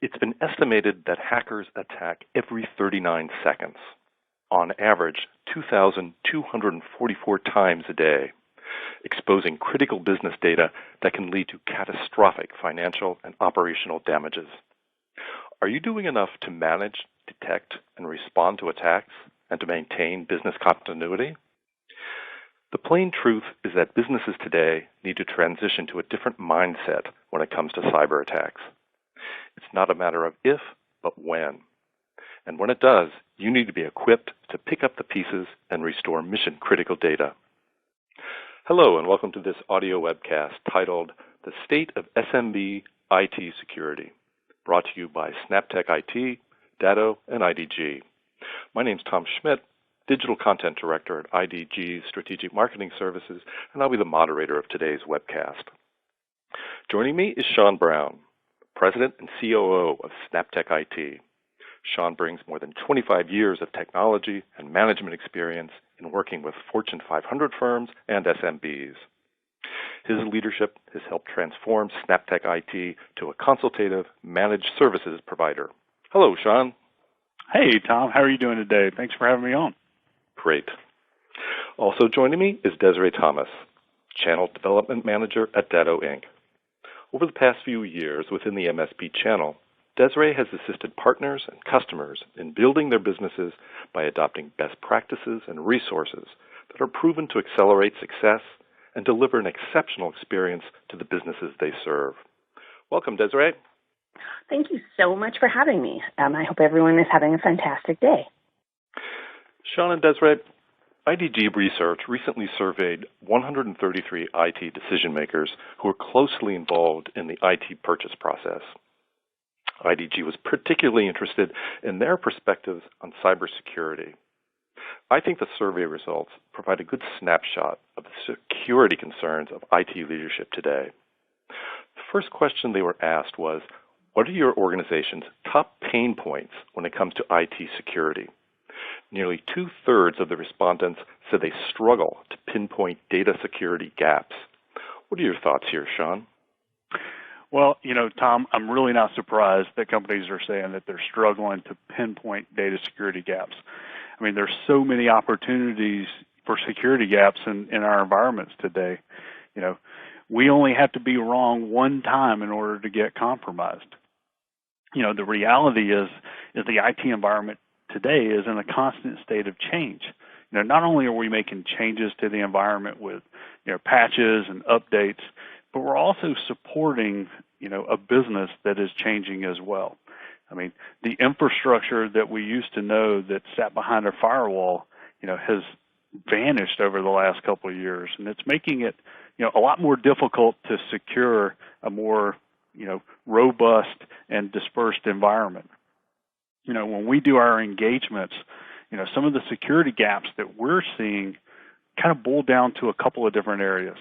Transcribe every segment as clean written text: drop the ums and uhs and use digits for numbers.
It's been estimated that hackers attack every 39 seconds, on average 2,244 times a day, exposing critical business data that can lead to catastrophic financial and operational damages. Are you doing enough to manage, detect, and respond to attacks and to maintain business continuity? The plain truth is that businesses today need to transition to a different mindset when it comes to cyber attacks. It's not a matter of if, but when. And when it does, you need to be equipped to pick up the pieces and restore mission-critical data. Hello, and welcome to this audio webcast titled The State of SMB IT Security, brought to you by SnapTech IT, Datto, and IDG. My name's Tom Schmidt, Digital Content Director at IDG's Strategic Marketing Services, and I'll be the moderator of today's webcast. Joining me is Shawn Brown, President and COO of SnapTech IT. Shawn brings more than 25 years of technology and management experience in working with Fortune 500 firms and SMBs. His leadership has helped transform SnapTech IT to a consultative, managed services provider. Hello, Shawn. Hey, Tom. How are you doing today? Thanks for having me on. Great. Also joining me is Desiree Thomas, Channel Development Manager at Datto, Inc. Over the past few years within the MSP channel, Desiree has assisted partners and customers in building their businesses by adopting best practices and resources that are proven to accelerate success and deliver an exceptional experience to the businesses they serve. Welcome, Desiree. Thank you so much for having me. I hope everyone is having a fantastic day. Shawn and Desiree, IDG Research recently surveyed 133 IT decision makers who are closely involved in the IT purchase process. IDG was particularly interested in their perspectives on cybersecurity. I think the survey results provide a good snapshot of the security concerns of IT leadership today. The first question they were asked was, what are your organization's top pain points when it comes to IT security? Nearly 2/3 of the respondents said they struggle to pinpoint data security gaps. What are your thoughts here, Shawn? Well, Tom, I'm really not surprised that companies are saying that they're struggling to pinpoint data security gaps. I mean, there's so many opportunities for security gaps in our environments today. We only have to be wrong one time in order to get compromised. The reality is the IT environment today is in a constant state of change. Not only are we making changes to the environment with, patches and updates, but we're also supporting, a business that is changing as well. I mean, the infrastructure that we used to know that sat behind a firewall, has vanished over the last couple of years, and it's making it, a lot more difficult to secure a more, robust and dispersed environment. When we do our engagements, some of the security gaps that we're seeing kind of boil down to a couple of different areas.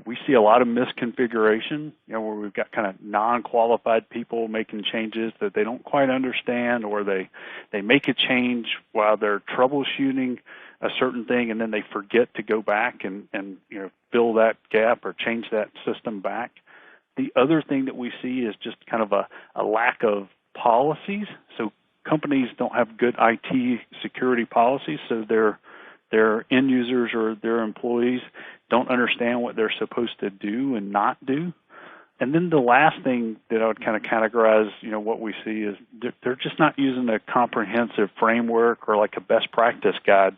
We see a lot of misconfiguration, where we've got kind of non-qualified people making changes that they don't quite understand, or they make a change while they're troubleshooting a certain thing, and then they forget to go back and fill that gap or change that system back. The other thing that we see is just kind of a lack of policies. So companies don't have good IT security policies, so their end users or their employees don't understand what they're supposed to do and not do. And then the last thing that I would kind of categorize, what we see is they're just not using a comprehensive framework or like a best practice guide.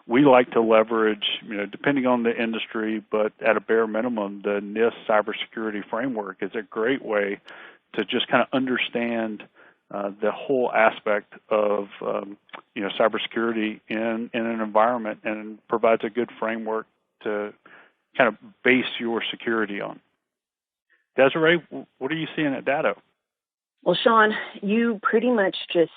We like to leverage, depending on the industry, but at a bare minimum, the NIST cybersecurity framework is a great way to just kind of understand the whole aspect of cybersecurity in an environment, and provides a good framework to kind of base your security on. Desiree, what are you seeing at Datto? Well, Shawn, you pretty much just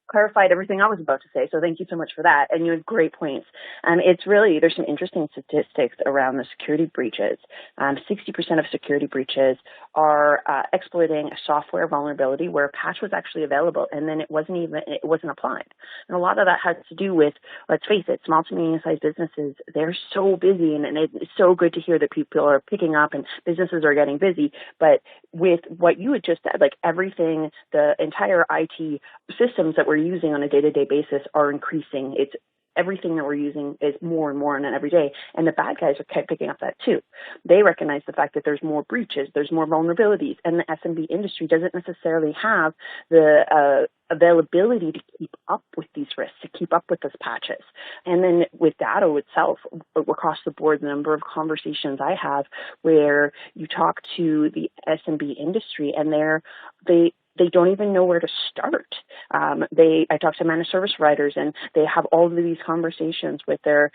clarified everything I was about to say, so thank you so much for that. And you had great points. It's really, there's some interesting statistics around the security breaches. 60% of security breaches are exploiting a software vulnerability where a patch was actually available and then it wasn't applied. And a lot of that has to do with, let's face it, small to medium-sized businesses, they're so busy, and it's so good to hear that people are picking up and businesses are getting busy. But with what you had just said, like everything, the entire IT systems that we're using on a day-to-day basis are increasing. It's everything that we're using is more and more on an every day. And the bad guys are picking up that too. They recognize the fact that there's more breaches, there's more vulnerabilities, and the SMB industry doesn't necessarily have the availability to keep up with these risks, to keep up with those patches. And then with Datto itself, across the board, the number of conversations I have where you talk to the SMB industry and they don't even know where to start. I talk to managed service providers, and they have all of these conversations with the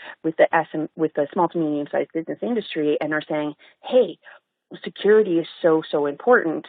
small to medium sized business industry, and are saying, "Hey, security is so important.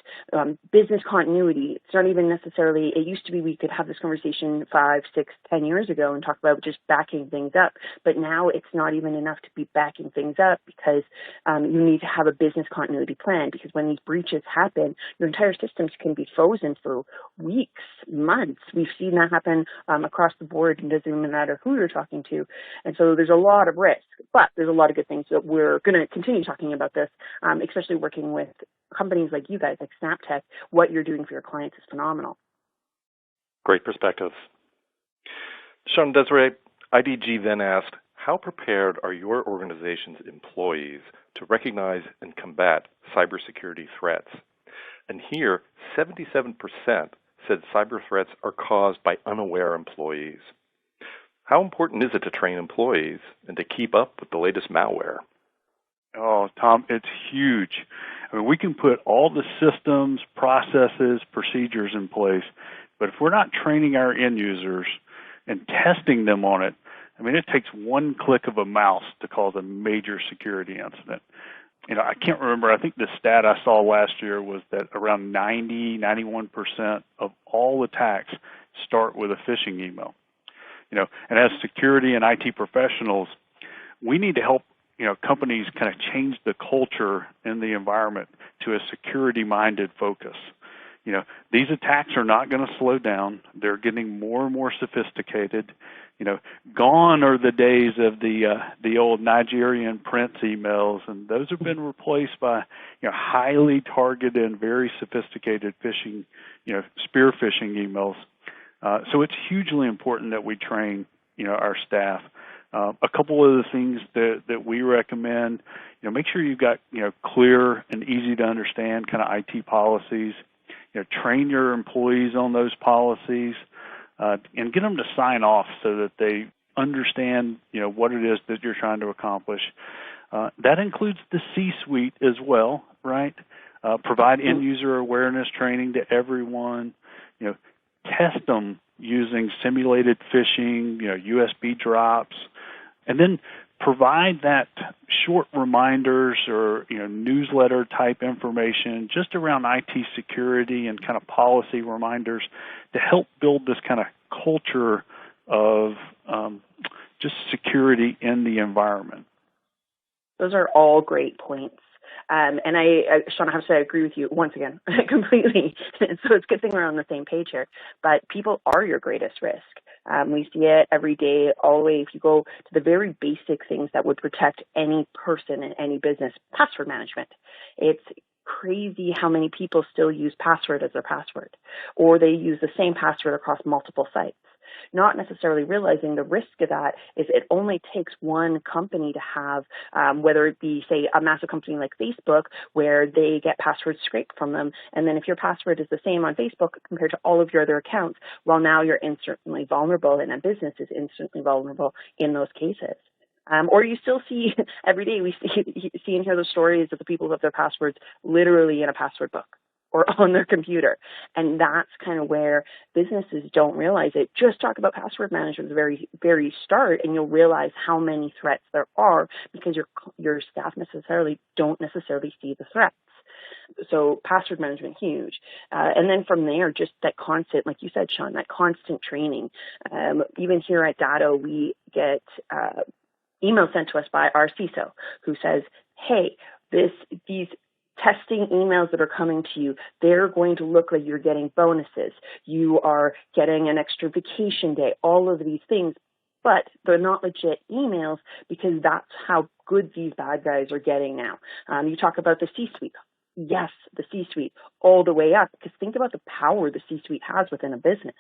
Business continuity. It's not even necessarily. It used to be we could have this conversation 5, 6, 10 years ago and talk about just backing things up. But now it's not even enough to be backing things up because you need to have a business continuity plan. Because when these breaches happen, your entire systems can be frozen for weeks, months. We've seen that happen across the board. It doesn't even matter who you're talking to. And so there's a lot of risk, but there's a lot of good things. So we're going to continue talking about this, especially working with companies like you guys, like SnapTech. What you're doing for your clients is phenomenal. Great perspectives. Shawn, Desiree, IDG then asked, how prepared are your organization's employees to recognize and combat cybersecurity threats? And here, 77% said cyber threats are caused by unaware employees. How important is it to train employees and to keep up with the latest malware? Oh, Tom, it's huge. I mean, we can put all the systems, processes, procedures in place, but if we're not training our end users and testing them on it, I mean, it takes one click of a mouse to cause a major security incident. I can't remember. I think the stat I saw last year was that around 91% of all attacks start with a phishing email. And as security and IT professionals, we need to help companies kind of change the culture in the environment to a security-minded focus. These attacks are not going to slow down. They're getting more and more sophisticated. Gone are the days of the old Nigerian prince emails, and those have been replaced by highly targeted and very sophisticated phishing, spear phishing emails. So it's hugely important that we train our staff. A couple of the things that we recommend, make sure you've got, clear and easy to understand kind of IT policies. Train your employees on those policies, and get them to sign off so that they understand, what it is that you're trying to accomplish. That includes the C-suite as well, right? Provide end user awareness training to everyone. Test them using simulated phishing, USB drops. And then provide that short reminders or newsletter type information just around IT security and kind of policy reminders to help build this kind of culture of just security in the environment. Those are all great points. And Shawn, I have to say I agree with you once again, completely. So it's a good thing we're on the same page here. But people are your greatest risk. We see it every day, all the way. If you go to the very basic things that would protect any person in any business, password management. It's crazy how many people still use password as their password, or they use the same password across multiple sites. Not necessarily realizing the risk of that is it only takes one company to have, whether it be, say, a massive company like Facebook, where they get passwords scraped from them. And then if your password is the same on Facebook compared to all of your other accounts, well, now you're instantly vulnerable, and a business is instantly vulnerable in those cases. Or you still see every day, we see and hear the stories of the people who have their passwords literally in a password book or on their computer. And that's kind of where businesses don't realize it. Just talk about password management at the very, very start, and you'll realize how many threats there are because your staff don't necessarily see the threats. So password management, huge. And then from there, just that constant, like you said, Shawn, that constant training. Even here at Datto, we get email sent to us by our CISO who says, hey, these testing emails that are coming to you, they're going to look like you're getting bonuses. You are getting an extra vacation day, all of these things, but they're not legit emails because that's how good these bad guys are getting now. You talk about the C-suite. Yes, the C-suite all the way up, because think about the power the C-suite has within a business.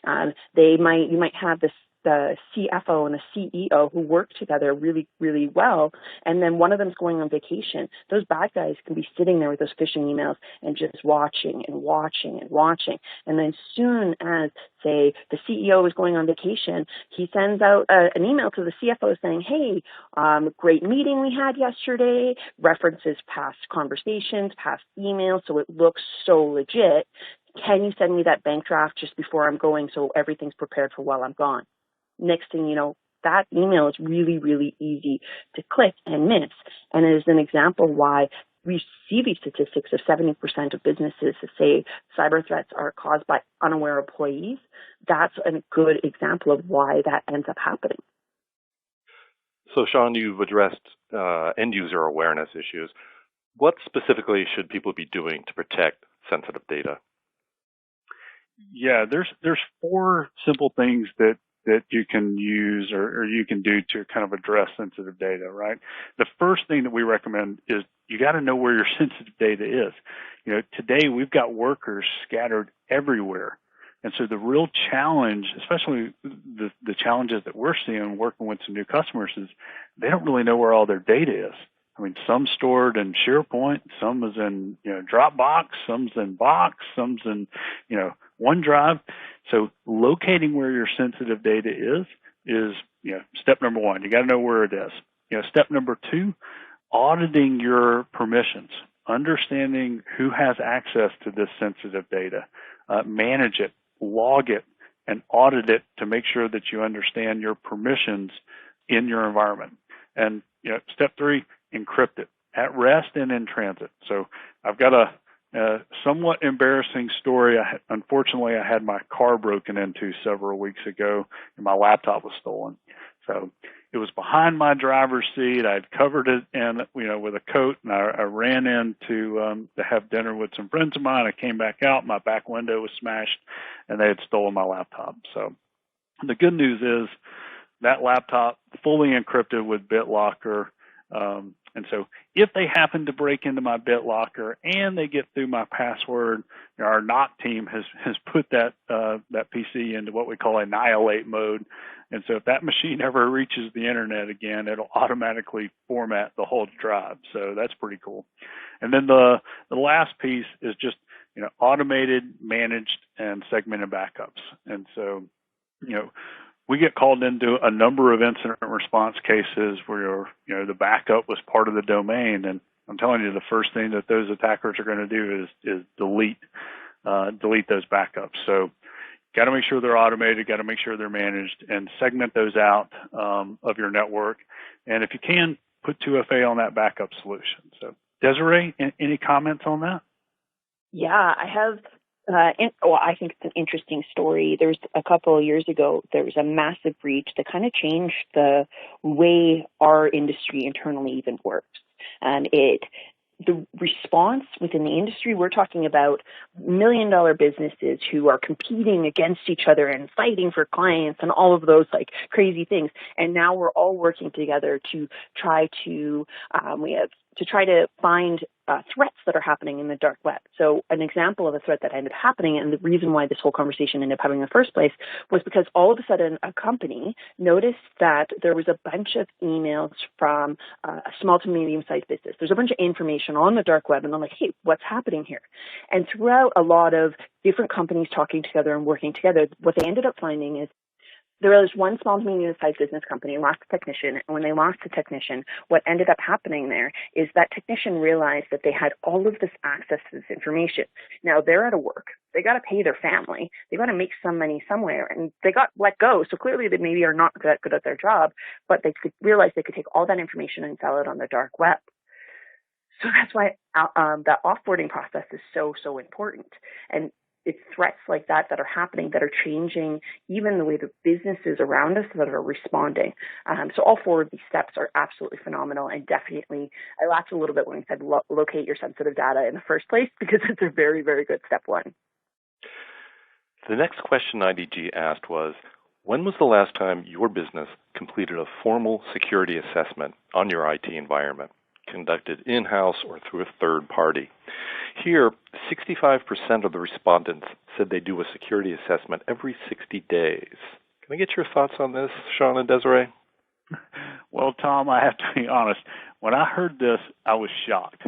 You might have the CFO and the CEO who work together really, really well, and then one of them's going on vacation. Those bad guys can be sitting there with those phishing emails and just watching and watching and watching. And then soon as, say, the CEO is going on vacation, he sends out an email to the CFO saying, hey, great meeting we had yesterday, references past conversations, past emails, so it looks so legit. Can you send me that bank draft just before I'm going so everything's prepared for while I'm gone? Next thing you know, that email is really, really easy to click and miss. And it is an example why we see these statistics of 70% of businesses that say cyber threats are caused by unaware employees. That's a good example of why that ends up happening. So, Shawn, you've addressed end-user awareness issues. What specifically should people be doing to protect sensitive data? Yeah, there's 4 simple things that you can use or you can do to kind of address sensitive data, right? The first thing that we recommend is you got to know where your sensitive data is. You know, today we've got workers scattered everywhere. And so the real challenge, especially the challenges that we're seeing working with some new customers, is they don't really know where all their data is. I mean, some stored in SharePoint, some is in, Dropbox, some's in Box, some's in, OneDrive. So locating where your sensitive data is, step number 1. You got to know where it is. Step number 2, auditing your permissions, understanding who has access to this sensitive data, manage it, log it, and audit it to make sure that you understand your permissions in your environment. And, step 3, encrypt it at rest and in transit. So I've got a somewhat embarrassing story. Unfortunately, I had my car broken into several weeks ago, and my laptop was stolen. So it was behind my driver's seat. I'd covered it in, with a coat, and I ran in to have dinner with some friends of mine. I came back out. My back window was smashed, and they had stolen my laptop. So the good news is that laptop fully encrypted with BitLocker. And so if they happen to break into my BitLocker and they get through my password, our NOC team has put that PC into what we call annihilate mode. And so if that machine ever reaches the internet again, it'll automatically format the whole drive. So that's pretty cool. And then the last piece is just, automated, managed, and segmented backups. And so, we get called into a number of incident response cases where, the backup was part of the domain. And I'm telling you, the first thing that those attackers are going to do is delete those backups. So got to make sure they're automated, got to make sure they're managed, and segment those out of your network. And if you can, put 2FA on that backup solution. So Desiree, any comments on that? Yeah, I have. I think it's an interesting story. There's a couple of years ago, there was a massive breach that kind of changed the way our industry internally even works. And the response within the industry, we're talking about $1 million businesses who are competing against each other and fighting for clients and all of those like crazy things. And now we're all working together to try to find threats that are happening in the dark web. So an example of a threat that ended up happening, and the reason why this whole conversation ended up happening in the first place, was because all of a sudden a company noticed that there was a bunch of emails from a small to medium-sized business. There's a bunch of information on the dark web, and they're like, hey, what's happening here? And throughout a lot of different companies talking together and working together, what they ended up finding is there was one small to medium-sized business company lost a technician, and when they lost a technician, what ended up happening there is that technician realized that they had all of this access to this information. Now, they're out of work. They got to pay their family. They got to make some money somewhere, and they got let go. So clearly they maybe are not that good at their job, but they could realize they could take all that information and sell it on the dark web. So that's why that offboarding process is so, so important. And it's threats like that that are happening that are changing even the way the businesses around us that are responding. So all four of these steps are absolutely phenomenal, and definitely I laughed a little bit when we said locate your sensitive data in the first place, because it's a very, very good step one. The next question IDG asked was, when was the last time your business completed a formal security assessment on your IT environment, conducted in-house or through a third party? Here, 65% of the respondents said they do a security assessment every 60 days. Can I get your thoughts on this, Shawn and Desiree? Well, Tom, I have to be honest. When I heard this, I was shocked.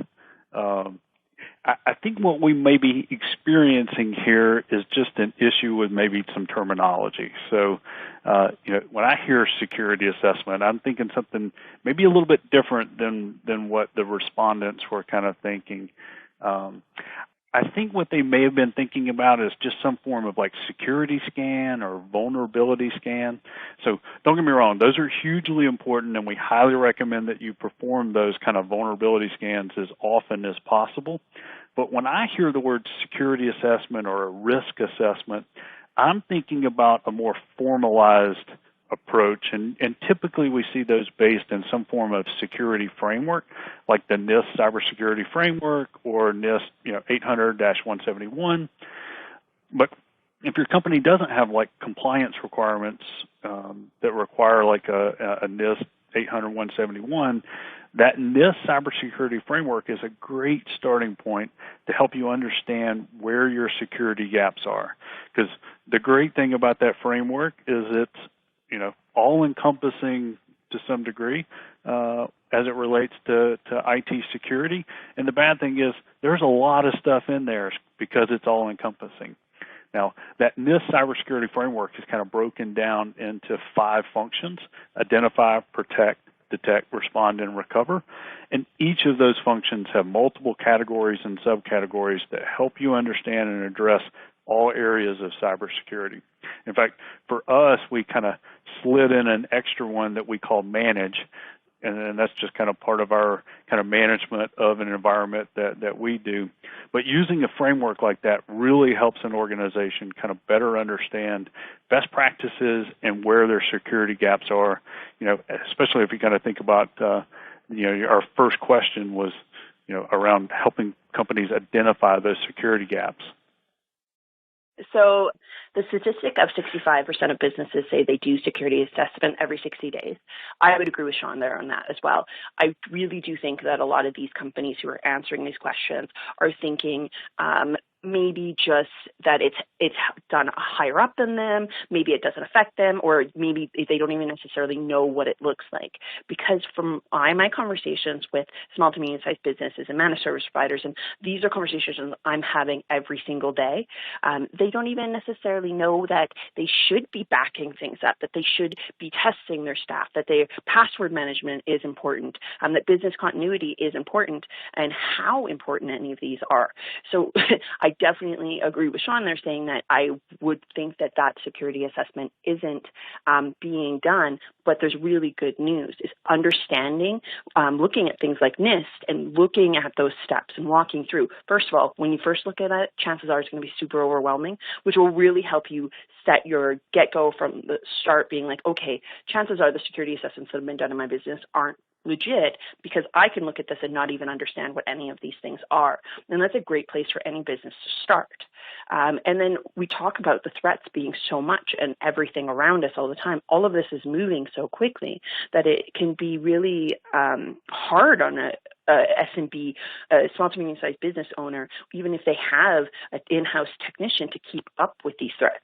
I think what we may be experiencing here is just an issue with maybe some terminology. So, when I hear security assessment, I'm thinking something maybe a little bit different than what the respondents were kind of thinking. I think what they may have been thinking about is just some form of like security scan or vulnerability scan. So don't get me wrong, those are hugely important, and we highly recommend that you perform those kind of vulnerability scans as often as possible. But when I hear the word security assessment or a risk assessment, I'm thinking about a more formalized approach, and typically we see those based in some form of security framework, like the NIST cybersecurity framework or NIST 800-171. But if your company doesn't have like compliance requirements that require like a NIST 800-171, that NIST cybersecurity framework is a great starting point to help you understand where your security gaps are. Because the great thing about that framework is it's all-encompassing to some degree as it relates to IT security. And the bad thing is there's a lot of stuff in there because it's all-encompassing. Now, that NIST cybersecurity framework is kind of broken down into 5 functions: identify, protect, detect, respond, and recover. And each of those functions have multiple categories and subcategories that help you understand and address all areas of cybersecurity. In fact, for us, we kind of slid in an extra one that we call manage, and that's just kind of part of our kind of management of an environment that we do. But using a framework like that really helps an organization kind of better understand best practices and where their security gaps are, especially if you kind of think about, our first question was, around helping companies identify those security gaps. So the statistic of 65% of businesses say they do security assessment every 60 days. I would agree with Shawn there on that as well. I really do think that a lot of these companies who are answering these questions are thinking maybe just that it's done higher up than them, maybe it doesn't affect them, or maybe they don't even necessarily know what it looks like. Because from my conversations with small to medium-sized businesses and managed service providers, and these are conversations I'm having every single day, they don't even necessarily know that they should be backing things up, that they should be testing their staff, that their password management is important, that business continuity is important, and how important any of these are. So I definitely agree with Shawn there, saying that I would think that security assessment isn't being done, but there's really good news is understanding, looking at things like NIST and looking at those steps and walking through. First of all, when you first look at it, chances are it's going to be super overwhelming, which will really help you set your get-go from the start being like, okay, chances are the security assessments that have been done in my business aren't legit, because I can look at this and not even understand what any of these things are. And that's a great place for any business to start. And then we talk about the threats being so much and everything around us all the time. All of this is moving so quickly that it can be really hard on a SMB, a small to medium-sized business owner, even if they have an in-house technician to keep up with these threats.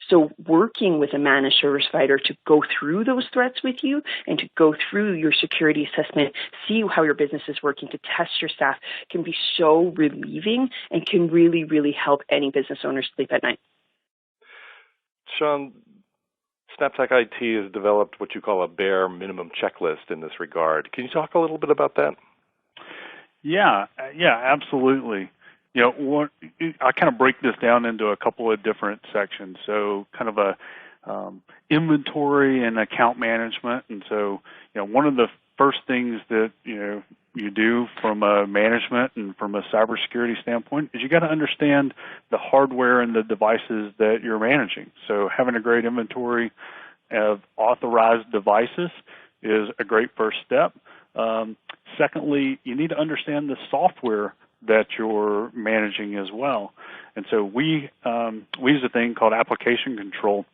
So working with a managed service provider to go through those threats with you and to go through your security assessment, see how your business is working, to test your staff can be so relieving and can really, really help any business owner sleep at night. Shawn, Snaptech IT has developed what you call a bare minimum checklist in this regard. Can you talk a little bit about that? Yeah, absolutely. I kind of break this down into a couple of different sections. So kind of a inventory and account management. And so, one of the first things that you do from a management and from a cybersecurity standpoint is you got to understand the hardware and the devices that you're managing. So having a great inventory of authorized devices is a great first step. Secondly, you need to understand the software that you're managing as well. And so we use a thing called application control,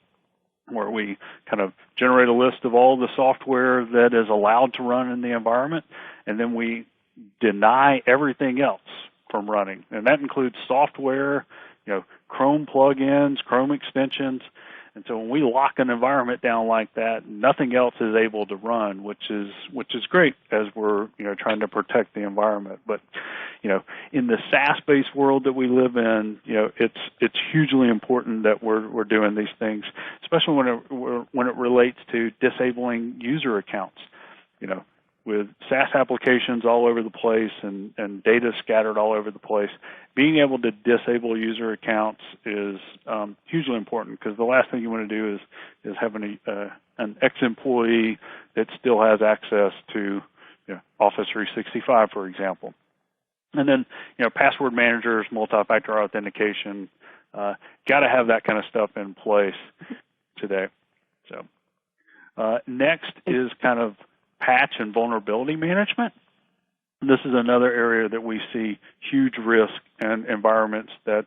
where we kind of generate a list of all the software that is allowed to run in the environment, and then we deny everything else from running. And that includes software, Chrome plugins, Chrome extensions. And so when we lock an environment down like that, nothing else is able to run, which is great as we're trying to protect the environment. But in the SaaS-based world that we live in, it's hugely important that we're doing these things, especially when it relates to disabling user accounts. With SaaS applications all over the place and data scattered all over the place, being able to disable user accounts is hugely important, because the last thing you want to do is have an ex-employee that still has access to Office 365, for example. And then password managers, multi-factor authentication, got to have that kind of stuff in place today. So next is kind of patch and vulnerability management. This is another area that we see huge risk and environments that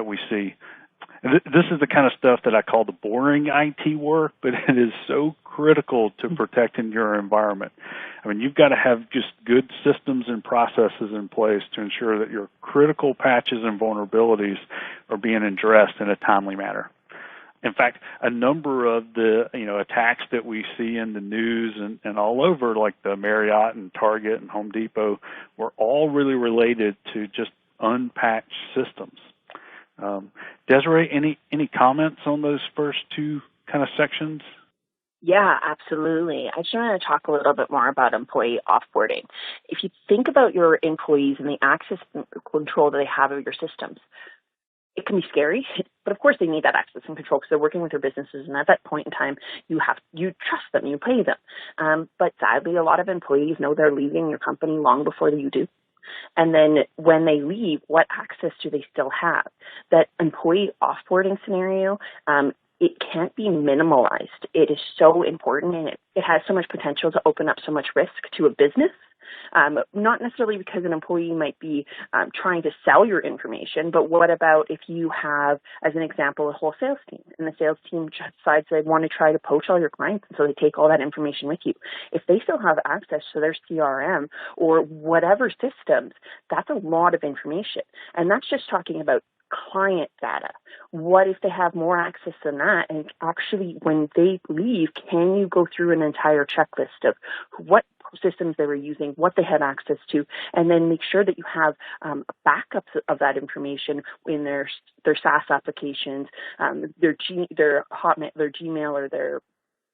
we see. This is the kind of stuff that I call the boring IT work, but it is so critical to protecting your environment. I mean, you've got to have just good systems and processes in place to ensure that your critical patches and vulnerabilities are being addressed in a timely manner. In fact, a number of the attacks that we see in the news and all over, like the Marriott and Target and Home Depot, were all really related to just unpatched systems. Desiree, any comments on those first two kind of sections? Yeah, absolutely. I just want to talk a little bit more about employee offboarding. If you think about your employees and the access and control that they have of your systems, it can be scary, but of course they need that access and control because they're working with their businesses, and at that point in time, you trust them, you pay them. But sadly, a lot of employees know they're leaving your company long before you do. And then when they leave, what access do they still have? That employee offboarding scenario, it can't be minimalized. It is so important, and it has so much potential to open up so much risk to a business. Not necessarily because an employee might be trying to sell your information, but what about if you have, as an example, a whole sales team, and the sales team decides they want to try to poach all your clients, and so they take all that information with you. If they still have access to their CRM or whatever systems, that's a lot of information. And that's just talking about client data. What if they have more access than that? And actually, when they leave, can you go through an entire checklist of what systems they were using, what they had access to, and then make sure that you have backups of that information in their SaaS applications, their Hotmail, their Gmail, or their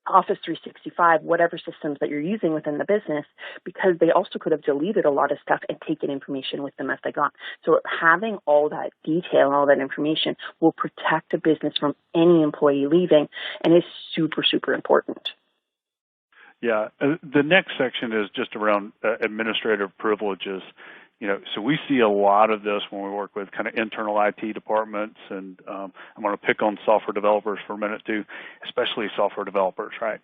Office 365, whatever systems that you're using within the business, because they also could have deleted a lot of stuff and taken information with them as they got. So having all that detail and all that information will protect a business from any employee leaving, and is super, super important. Yeah, the next section is just around administrative privileges. So we see a lot of this when we work with kind of internal IT departments, and I'm going to pick on software developers for a minute too, especially software developers, right?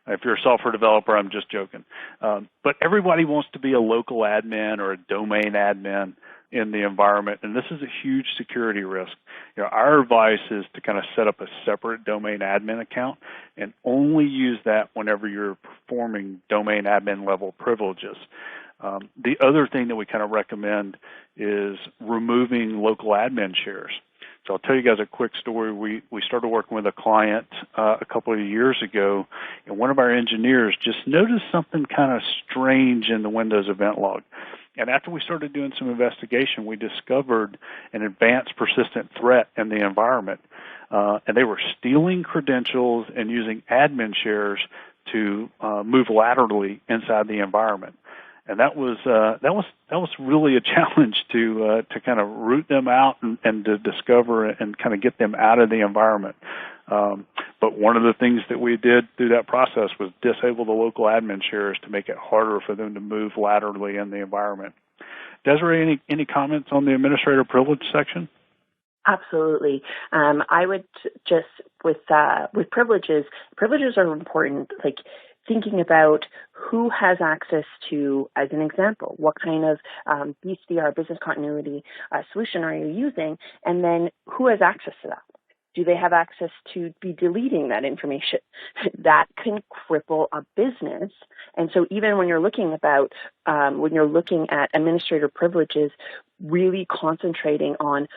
If you're a software developer, I'm just joking. But everybody wants to be a local admin or a domain admin in the environment, and this is a huge security risk. Our advice is to kind of set up a separate domain admin account and only use that whenever you're performing domain admin level privileges. The other thing that we kind of recommend is removing local admin shares. So I'll tell you guys a quick story. We started working with a client a couple of years ago, and one of our engineers just noticed something kind of strange in the Windows event log. And after we started doing some investigation, we discovered an advanced persistent threat in the environment. And they were stealing credentials and using admin shares to move laterally inside the environment. And that was really a challenge to kind of root them out and to discover and kind of get them out of the environment. But one of the things that we did through that process was disable the local admin shares to make it harder for them to move laterally in the environment. Desiree, any comments on the administrator privilege section? Absolutely. I would just, with privileges are important, like thinking about who has access to, as an example, what kind of BCR, business continuity solution are you using, and then who has access to that? Do they have access to be deleting that information? That can cripple a business. And so even when you're looking at administrator privileges, really concentrating on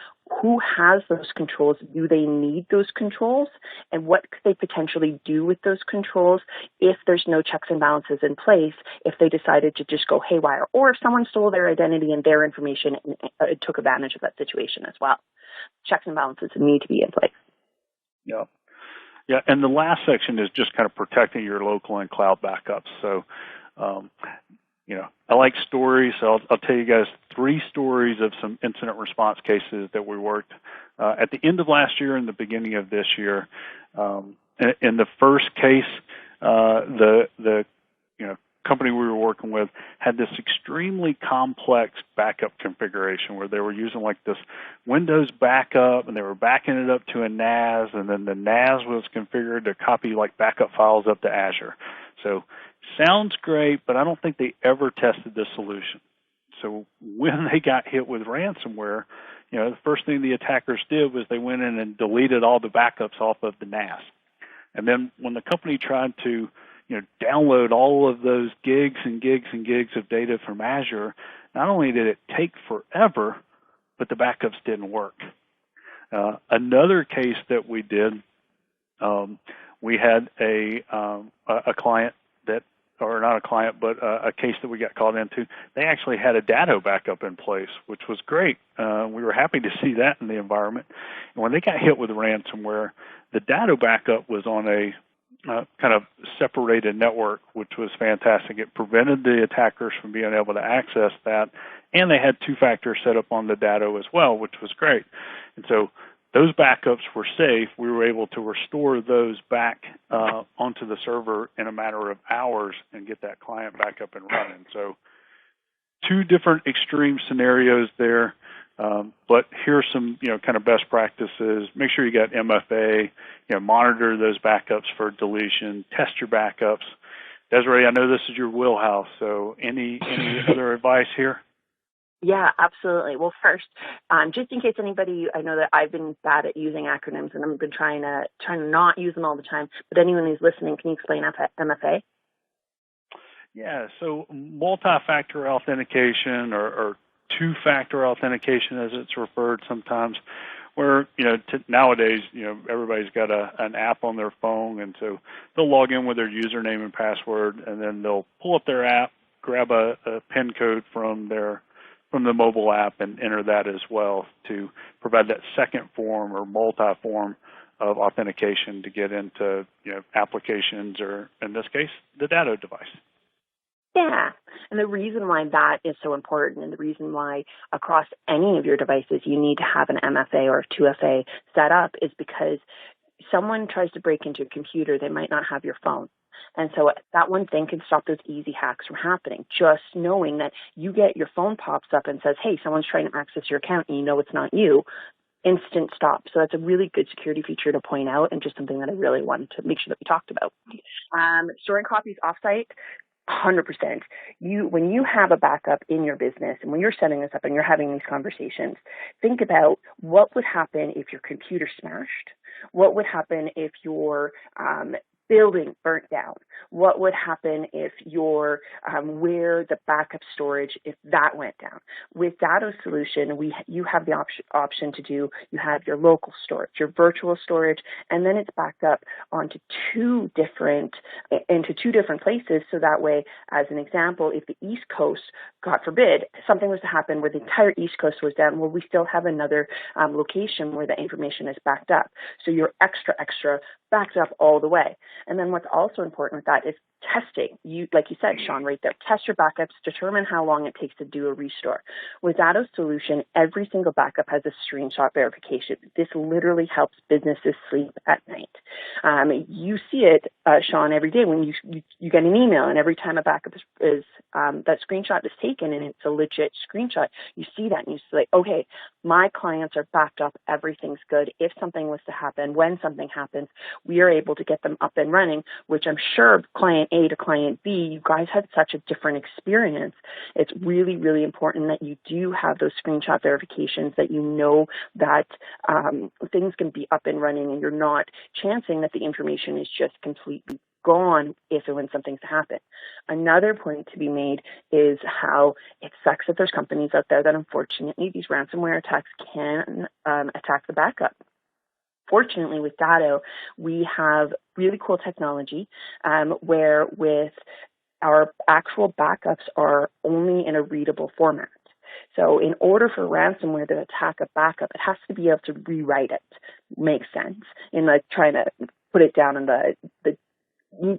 who has those controls, do they need those controls, and what could they potentially do with those controls if there's no checks and balances in place, if they decided to just go haywire, or if someone stole their identity and their information and took advantage of that situation as well. Checks and balances need to be in place. Yeah, and the last section is just kind of protecting your local and cloud backups. So, I like stories, so I'll tell you guys 3 stories of some incident response cases that we worked at the end of last year and the beginning of this year. In the first case, the company we were working with had this extremely complex backup configuration where they were using like this Windows backup, and they were backing it up to a NAS, and then the NAS was configured to copy like backup files up to Azure. So sounds great, but I don't think they ever tested the solution. So when they got hit with ransomware, the first thing the attackers did was they went in and deleted all the backups off of the NAS. And then when the company tried to download all of those gigs and gigs and gigs of data from Azure, not only did it take forever, but the backups didn't work. Another case that we did, we had a client that, or not a client, but a case that we got called into. They actually had a Datto backup in place, which was great. We were happy to see that in the environment. And when they got hit with ransomware, the Datto backup was on a kind of separated network, which was fantastic. It prevented the attackers from being able to access that, and they had 2-factor set up on the Datto as well, which was great. And so those backups were safe. We were able to restore those back onto the server in a matter of hours and get that client back up and running. So 2 different extreme scenarios there. But here's some, kind of best practices. Make sure you got MFA, monitor those backups for deletion, test your backups. Desiree, I know this is your wheelhouse, so any other advice here? Yeah, absolutely. Well, first, just in case anybody, I know that I've been bad at using acronyms and I've been trying to not use them all the time, but anyone who's listening, can you explain MFA? Yeah, so multi-factor authentication or 2-factor authentication, as it's referred sometimes, where, nowadays, everybody's got an app on their phone, and so they'll log in with their username and password, and then they'll pull up their app, grab a PIN code from the mobile app and enter that as well to provide that second form or multi-form of authentication to get into, applications, or in this case, the Datto device. Yeah, and the reason why that is so important, and the reason why across any of your devices you need to have an MFA or 2FA set up, is because someone tries to break into your computer, they might not have your phone. And so that one thing can stop those easy hacks from happening. Just knowing that your phone pops up and says, hey, someone's trying to access your account and it's not you, instant stop. So that's a really good security feature to point out, and just something that I really wanted to make sure that we talked about. Storing copies offsite. 100%. When you have a backup in your business, and when you're setting this up and you're having these conversations, think about what would happen if your computer smashed. What would happen if your building burnt down? What would happen if your where the backup storage, if that went down? With Datto's solution, you have the option to do, you have your local storage, your virtual storage, and then it's backed up onto two different places. So that way, as an example, if the East Coast, God forbid, something was to happen where the entire East Coast was down, well, we still have another location where the information is backed up. So you're extra backed up all the way. And then what's also important with that is testing. Like you said, Shawn, right there, test your backups, determine how long it takes to do a restore. With Datto's solution, every single backup has a screenshot verification. This literally helps businesses sleep at night. You see it, Shawn, every day when you get an email, and every time a backup is that screenshot is taken and it's a legit screenshot, you see that and you say, okay, my clients are backed up, everything's good. If something was to happen, when something happens, we are able to get them up and running, which I'm sure client A to client B, you guys had such a different experience. It's really, really important that you do have those screenshot verifications, that you know that things can be up and running and you're not chancing that the information is just completely gone if and when something's to happen. Another point to be made is how it sucks that there's companies out there that unfortunately these ransomware attacks can attack the backup. Fortunately, with Datto, we have really cool technology where with our actual backups are only in a readable format. So in order for ransomware to attack a backup, it has to be able to rewrite it. Makes sense in like trying to put it down in the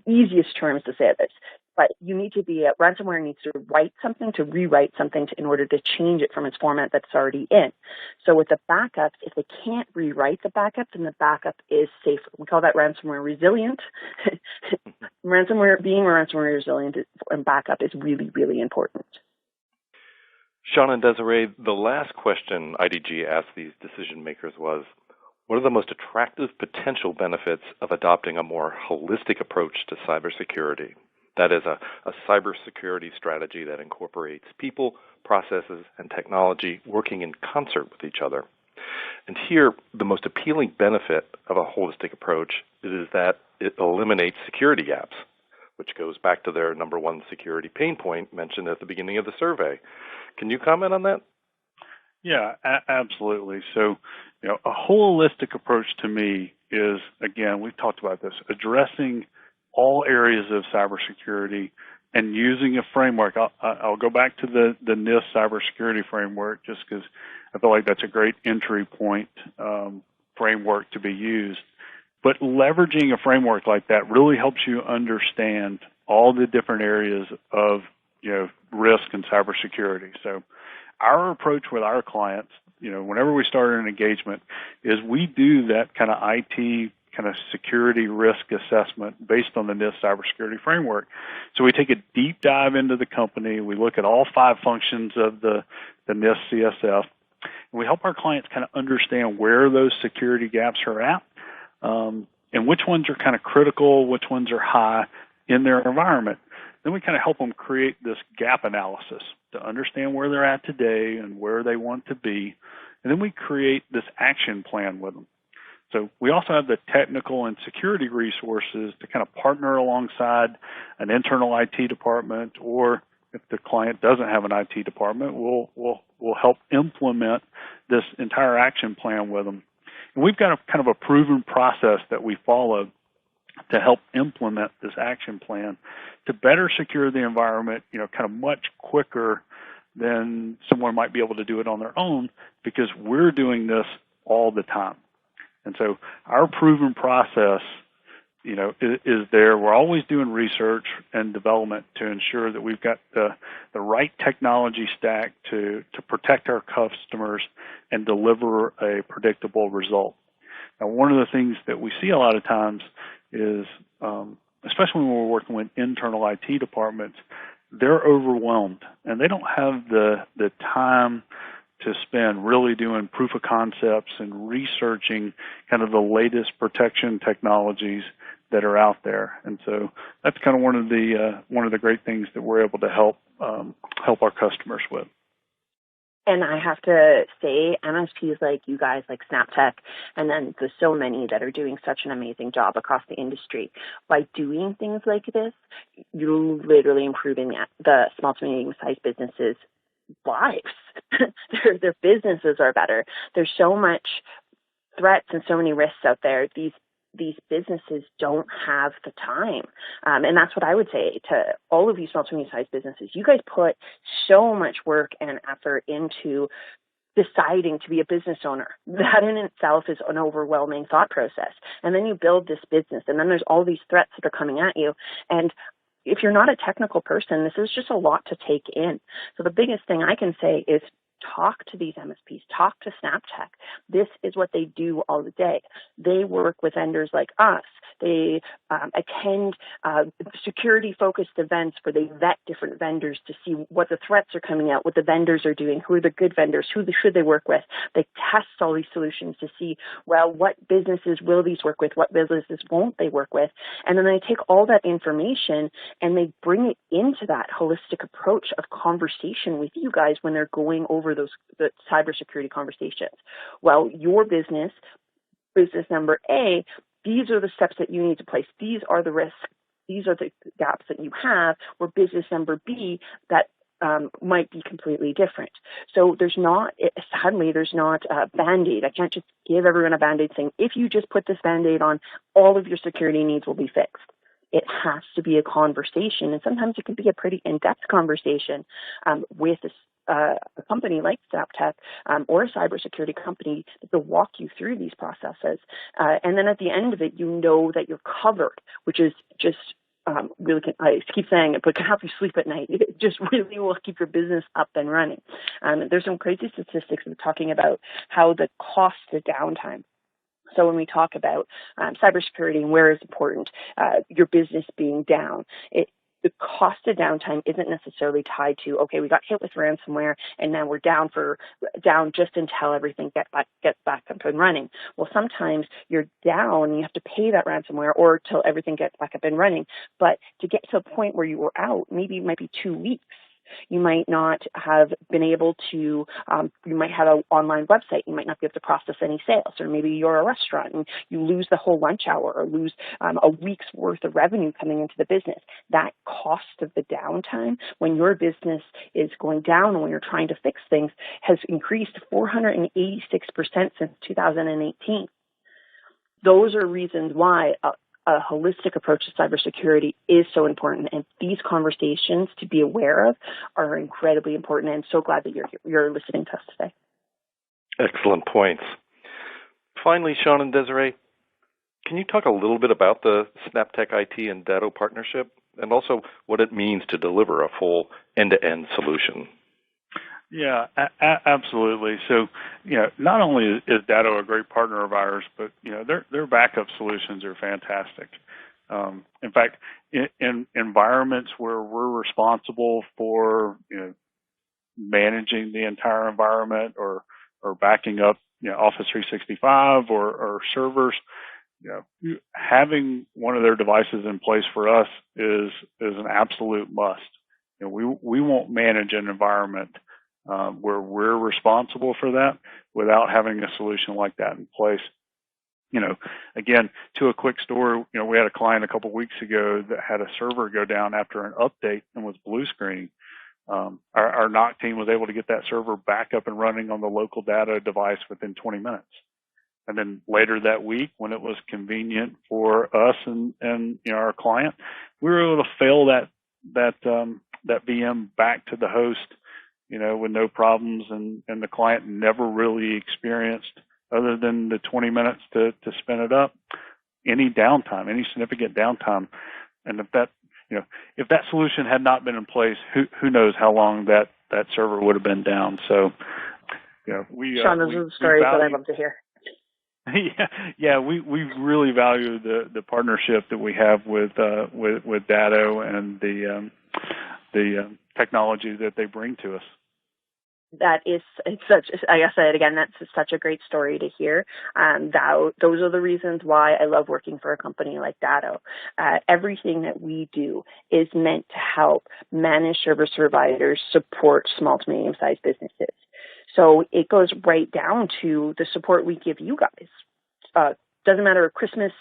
easiest terms to say this. But you need to be, ransomware needs to write something, to rewrite something in order to change it from its format that's already in. So with the backups, if they can't rewrite the backup, then the backup is safe. We call that ransomware resilient. Being ransomware resilient and backup is really, really important. Shawn and Desiree, the last question IDG asked these decision makers was, what are the most attractive potential benefits of adopting a more holistic approach to cybersecurity? That is a cybersecurity strategy that incorporates people, processes, and technology working in concert with each other. And here, the most appealing benefit of a holistic approach is that it eliminates security gaps, which goes back to their number one security pain point mentioned at the beginning of the survey. Can you comment on that? Yeah, absolutely. So, a holistic approach to me is, again, we've talked about this, addressing all areas of cybersecurity and using a framework. I'll go back to the NIST cybersecurity framework just because I feel like that's a great entry point framework to be used. But leveraging a framework like that really helps you understand all the different areas of risk and cybersecurity. So our approach with our clients, whenever we start an engagement, is we do that kind of IT kind of security risk assessment based on the NIST cybersecurity framework. So we take a deep dive into the company. We look at all 5 functions of the NIST CSF, and we help our clients kind of understand where those security gaps are at, and which ones are kind of critical, which ones are high in their environment. Then we kind of help them create this gap analysis to understand where they're at today and where they want to be. And then we create this action plan with them. So we also have the technical and security resources to kind of partner alongside an internal IT department, or if the client doesn't have an IT department, we'll help implement this entire action plan with them. And we've got a kind of a proven process that we follow to help implement this action plan to better secure the environment, kind of much quicker than someone might be able to do it on their own, because we're doing this all the time. And so our proven process, is there. We're always doing research and development to ensure that we've got the right technology stack to protect our customers and deliver a predictable result. Now, one of the things that we see a lot of times is, especially when we're working with internal IT departments, they're overwhelmed and they don't have the time to spend really doing proof of concepts and researching kind of the latest protection technologies that are out there. And so that's kind of one of the great things that we're able to help our customers with. And I have to say, MSPs like you guys, like SnapTech, and then there's so many that are doing such an amazing job across the industry. By doing things like this, you're literally improving the small to medium-sized businesses' lives. Their businesses are better. There's so much threats and so many risks out there. These businesses don't have the time. And that's what I would say to all of you small to medium-sized businesses. You guys put so much work and effort into deciding to be a business owner. That in itself is an overwhelming thought process. And then you build this business, and then there's all these threats that are coming at you. And if you're not a technical person, this is just a lot to take in. So the biggest thing I can say is talk to these MSPs, talk to SnapTech. This is what they do all the day. They work with vendors like us. They attend security-focused events where they vet different vendors to see what the threats are coming out, what the vendors are doing, who are the good vendors, who should they work with. They test all these solutions to see, well, what businesses will these work with, what businesses won't they work with. And then they take all that information and they bring it into that holistic approach of conversation with you guys when they're going over the cybersecurity conversations. Well, your business number A, these are the steps that you need to place. These are the risks. These are the gaps that you have. Where business number B, that might be completely different. So there's not a Band-Aid. I can't just give everyone a Band-Aid saying, if you just put this Band-Aid on, all of your security needs will be fixed. It has to be a conversation, and sometimes it can be a pretty in-depth conversation with a company like SnapTech or a cybersecurity company that will walk you through these processes. And then at the end of it, you know that you're covered, which is just really, I keep saying it, but can help you sleep at night. It just really will keep your business up and running. There's some crazy statistics talking about how the cost of downtime. So when we talk about cybersecurity and where it's important, your business being down, the cost of downtime isn't necessarily tied to, okay, we got hit with ransomware and now we're down just until everything gets back up and running. Well, sometimes you're down and you have to pay that ransomware or till everything gets back up and running. But to get to a point where you were out, maybe it might be 2 weeks. You might not have been able to, you might have an online website. You might not be able to process any sales, or maybe you're a restaurant and you lose the whole lunch hour or lose a week's worth of revenue coming into the business. That cost of the downtime when your business is going down and when you're trying to fix things has increased 486% since 2018. Those are reasons why a holistic approach to cybersecurity is so important, and these conversations to be aware of are incredibly important. And so glad that you're listening to us today. Excellent points. Finally, Shawn and Desiree, can you talk a little bit about the SnapTech IT and Datto partnership, and also what it means to deliver a full end-to-end solution? Yeah, absolutely. So, not only is Datto a great partner of ours, but, their backup solutions are fantastic. In fact, in environments where we're responsible for, managing the entire environment or backing up, Office 365 or servers, having one of their devices in place for us is an absolute must. We won't manage an environment where we're responsible for that without having a solution like that in place. Again, to a quick story, we had a client a couple of weeks ago that had a server go down after an update and was blue screening. Our NOC team was able to get that server back up and running on the local Datto device within 20 minutes. And then later that week, when it was convenient for us and our client, we were able to fail that VM back to the host, with no problems, and the client never really experienced, other than the 20 minutes to spin it up, any downtime, any significant downtime. And if that solution had not been in place, who knows how long that server would have been down. So, Shawn, those are the stories that I'd love to hear. We really value the partnership that we have with Datto and the technology that they bring to us. It's such, like I said again, that's such a great story to hear. Those are the reasons why I love working for a company like Datto. Everything that we do is meant to help managed service providers support small to medium-sized businesses. So it goes right down to the support we give you guys. Doesn't matter, Christmas,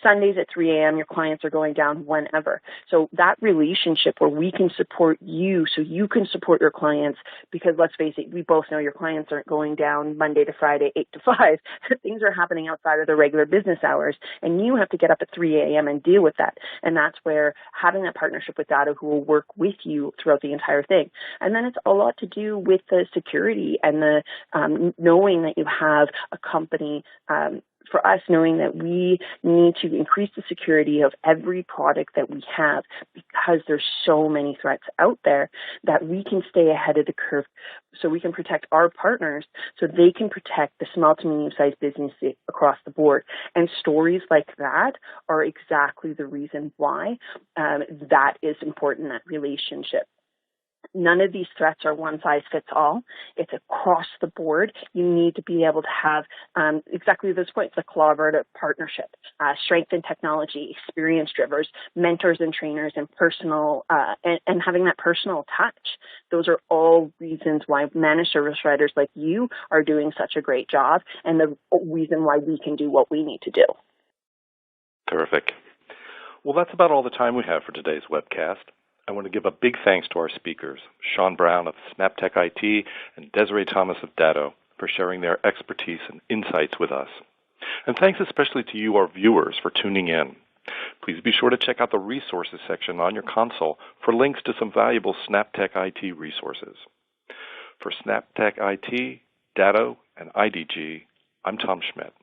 Sundays at 3 a.m., your clients are going down whenever. So that relationship where we can support you so you can support your clients, because let's face it, we both know your clients aren't going down Monday to Friday, 8 to 5. Things are happening outside of the regular business hours, and you have to get up at 3 a.m. and deal with that. And that's where having that partnership with Datto, who will work with you throughout the entire thing. And then it's a lot to do with the security and the knowing that you have a company for us, knowing that we need to increase the security of every product that we have because there's so many threats out there, that we can stay ahead of the curve so we can protect our partners so they can protect the small to medium-sized businesses across the board. And stories like that are exactly the reason why that is important, that relationship. None of these threats are one size fits all. It's across the board. You need to be able to have exactly those points, the collaborative partnership, strength in technology, experience drivers, mentors and trainers, and personal and having that personal touch. Those are all reasons why managed service providers like you are doing such a great job, and the reason why we can do what we need to do. Terrific. Well, that's about all the time we have for today's webcast. I want to give a big thanks to our speakers, Shawn Brown of SnapTech IT and Desiree Thomas of Datto, for sharing their expertise and insights with us. And thanks especially to you, our viewers, for tuning in. Please be sure to check out the resources section on your console for links to some valuable SnapTech IT resources. For SnapTech IT, Datto, and IDG, I'm Tom Schmidt.